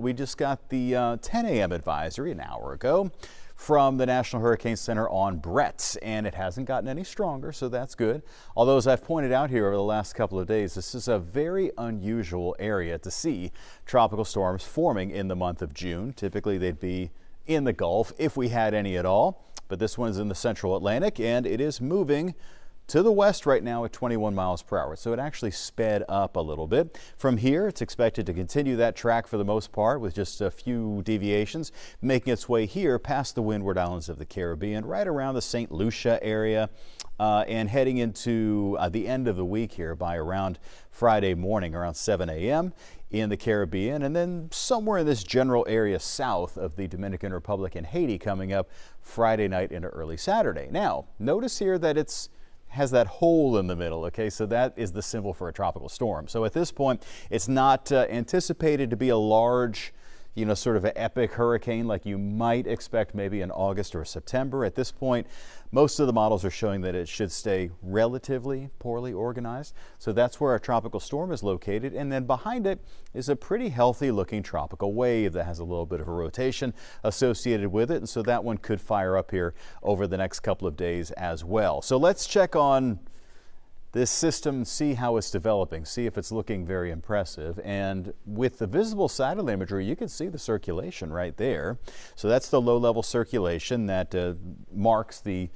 We just got the 10 a.m. advisory an hour ago from the National Hurricane Center on Bret, and it hasn't gotten any stronger, so that's good. Although, as I've pointed out here over the last couple of days, this is a very unusual area to see tropical storms forming in the month of June. Typically, they'd be in the Gulf if we had any at all, but this one is in the central Atlantic, and it is moving to the west right now at 21 miles per hour. So it actually sped up a little bit. From here, it's expected to continue that track for the most part with just a few deviations, making its way here past the windward islands of the Caribbean, right around the St. Lucia area, and heading into the end of the week here by around Friday morning, around 7 a.m. in the Caribbean, and then somewhere in this general area south of the Dominican Republic and Haiti coming up Friday night into early Saturday. Now, notice here that has that hole in the middle. Okay, so that is the symbol for a tropical storm. So at this point, it's not anticipated to be a large, sort of an epic hurricane like you might expect maybe in August or September. At this point, most of the models are showing that it should stay relatively poorly organized. So that's where our tropical storm is located. And then behind it is a pretty healthy looking tropical wave that has a little bit of a rotation associated with it. And so that one could fire up here over the next couple of days as well. So let's check on this system, see how it's developing, see if it's looking very impressive. And with the visible satellite imagery, you can see the circulation right there. So that's the low-level circulation that marks the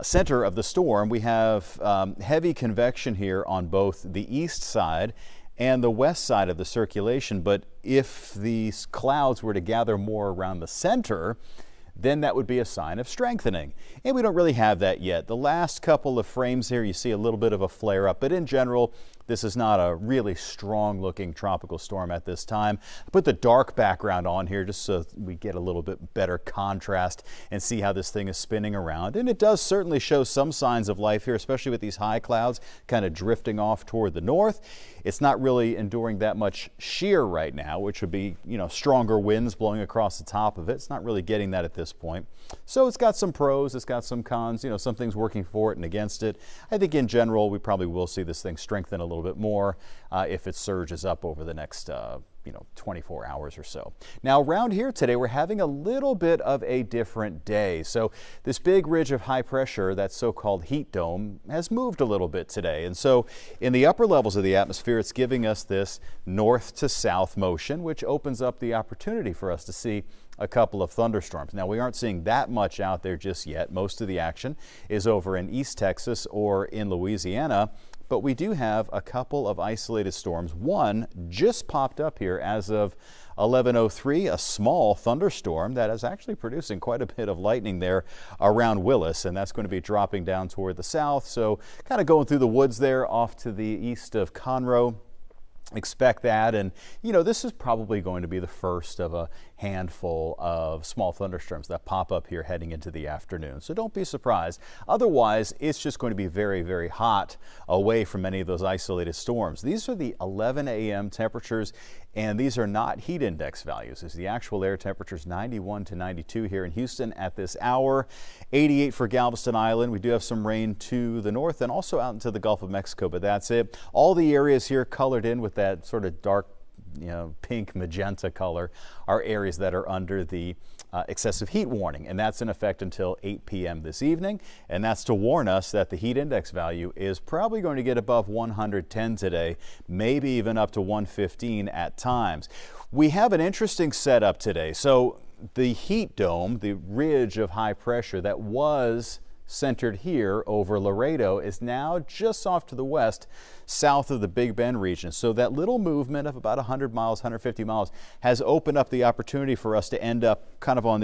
center of the storm. We have heavy convection here on both the east side and the west side of the circulation. But if these clouds were to gather more around the center, then that would be a sign of strengthening. And we don't really have that yet. The last couple of frames here, you see a little bit of a flare up, but in general, this is not a really strong looking tropical storm at this time. I put the dark background on here just so we get a little bit better contrast and see how this thing is spinning around. And it does certainly show some signs of life here, especially with these high clouds kind of drifting off toward the north. It's not really enduring that much shear right now, which would be, stronger winds blowing across the top of it. It's not really getting that at this point. So it's got some pros, it's got some cons, some things working for it and against it. I think in general, we probably will see this thing strengthen a little bit more if it surges up over the next 24 hours or so. Now around here today, we're having a little bit of a different day. So this big ridge of high pressure, that so-called heat dome, has moved a little bit today. And so in the upper levels of the atmosphere, it's giving us this north to south motion, which opens up the opportunity for us to see a couple of thunderstorms. Now, we aren't seeing that much out there just yet. Most of the action is over in East Texas or in Louisiana. But we do have a couple of isolated storms. One just popped up here as of 11:03, a small thunderstorm that is actually producing quite a bit of lightning there around Willis, and that's going to be dropping down toward the south. So kind of going through the woods there off to the east of Conroe. Expect that, and this is probably going to be the first of a handful of small thunderstorms that pop up here heading into the afternoon. So don't be surprised. Otherwise, it's just going to be very, very hot away from many of those isolated storms. These are the 11 a.m. temperatures, and these are not heat index values. As the actual air temperature is 91 to 92 here in Houston at this hour, 88 for Galveston Island. We do have some rain to the north and also out into the Gulf of Mexico, but that's it. All the areas here colored in with that sort of dark pink magenta color are areas that are under the excessive heat warning, and that's in effect until 8 p.m. this evening, and that's to warn us that the heat index value is probably going to get above 110 today, maybe even up to 115 at times. We have an interesting setup today. So the heat dome, the ridge of high pressure that was centered here over Laredo, is now just off to the west, south of the Big Bend region. So that little movement of about 100 miles, 150 miles has opened up the opportunity for us to end up kind of on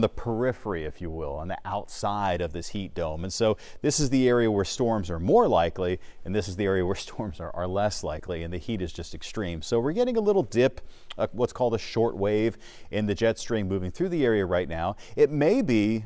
the periphery, if you will, on the outside of this heat dome. And so this is the area where storms are more likely, and this is the area where storms are less likely, and the heat is just extreme. So we're getting a little dip, what's called a short wave in the jet stream moving through the area right now. It may be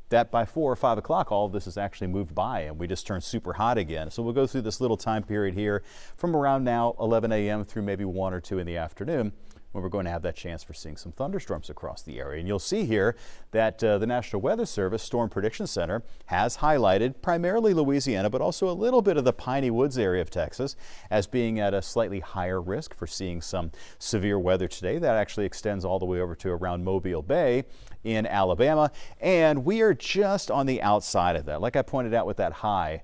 that by 4 or 5 o'clock, all of this has actually moved by and we just turned super hot again. So we'll go through this little time period here from around now 11 a.m. through maybe 1 or 2 in the afternoon when we're going to have that chance for seeing some thunderstorms across the area. And you'll see here that the National Weather Service Storm Prediction Center has highlighted primarily Louisiana, but also a little bit of the Piney Woods area of Texas as being at a slightly higher risk for seeing some severe weather today. That actually extends all the way over to around Mobile Bay in Alabama, and we are just on the outside of that. Like I pointed out with that high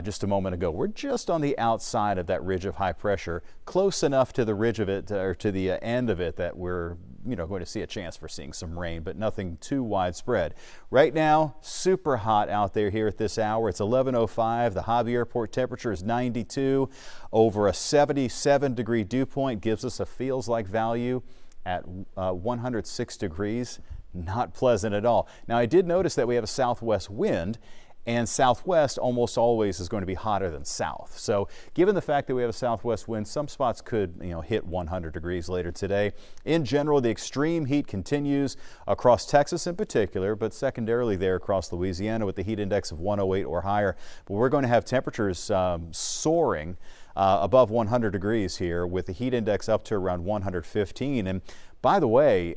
just a moment ago, we're just on the outside of that ridge of high pressure, close enough to the ridge of it, or to the end of it, that we're going to see a chance for seeing some rain, but nothing too widespread. Right now, super hot out there here at this hour. It's 11:05. The Hobby Airport temperature is 92. Over a 77-degree dew point gives us a feels like value at 106 degrees. Not pleasant at all. Now, I did notice that we have a southwest wind, and southwest almost always is going to be hotter than south. So given the fact that we have a southwest wind, some spots could hit 100 degrees later today. In general, the extreme heat continues across Texas in particular, but secondarily there across Louisiana with the heat index of 108 or higher. But we're going to have temperatures soaring above 100 degrees here, with the heat index up to around 115. And by the way,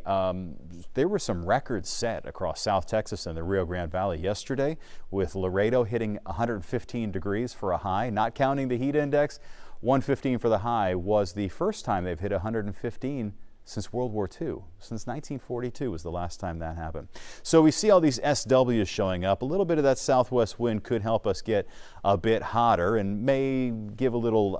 there were some records set across South Texas and the Rio Grande Valley yesterday, with Laredo hitting 115 degrees for a high, not counting the heat index. 115 for the high was the first time they've hit 115 since World War II. Since 1942 was the last time that happened. So we see all these SWs showing up. A little bit of that southwest wind could help us get a bit hotter and may give a little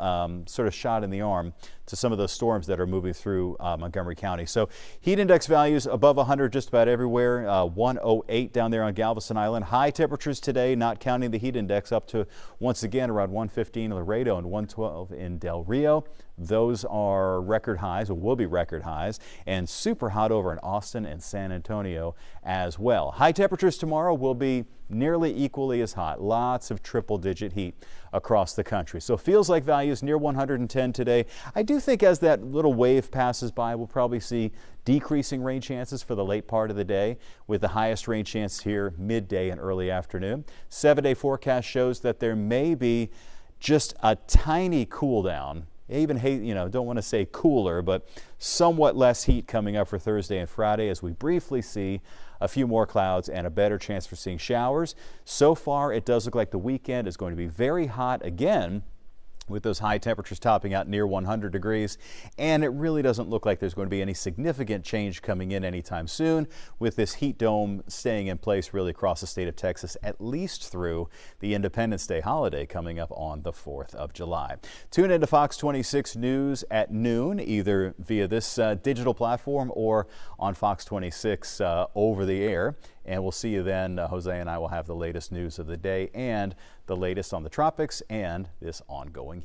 sort of shot in the arm to some of those storms that are moving through Montgomery County. So heat index values above 100 just about everywhere. 108 down there on Galveston Island. High temperatures today, not counting the heat index, up to once again around 115 in Laredo and 112 in Del Rio. Those are record highs, or will be record highs, and super hot over in Austin and San Antonio as well. High temperatures tomorrow will be nearly equally as hot. Lots of triple-digit heat across the country. So feels like values near 110 today. I do think as that little wave passes by, we'll probably see decreasing rain chances for the late part of the day, with the highest rain chance here midday and early afternoon. 7-day forecast shows that there may be just a tiny cool down. Even, don't want to say cooler, but somewhat less heat coming up for Thursday and Friday, as we briefly see a few more clouds and a better chance for seeing showers. So far, it does look like the weekend is going to be very hot again, with those high temperatures topping out near 100 degrees. And it really doesn't look like there's going to be any significant change coming in anytime soon, with this heat dome staying in place really across the state of Texas, at least through the Independence Day holiday coming up on the 4th of July. Tune into Fox 26 News at noon, either via this digital platform or on Fox 26 over the air. And we'll see you then. Jose and I will have the latest news of the day and the latest on the tropics and this ongoing heat.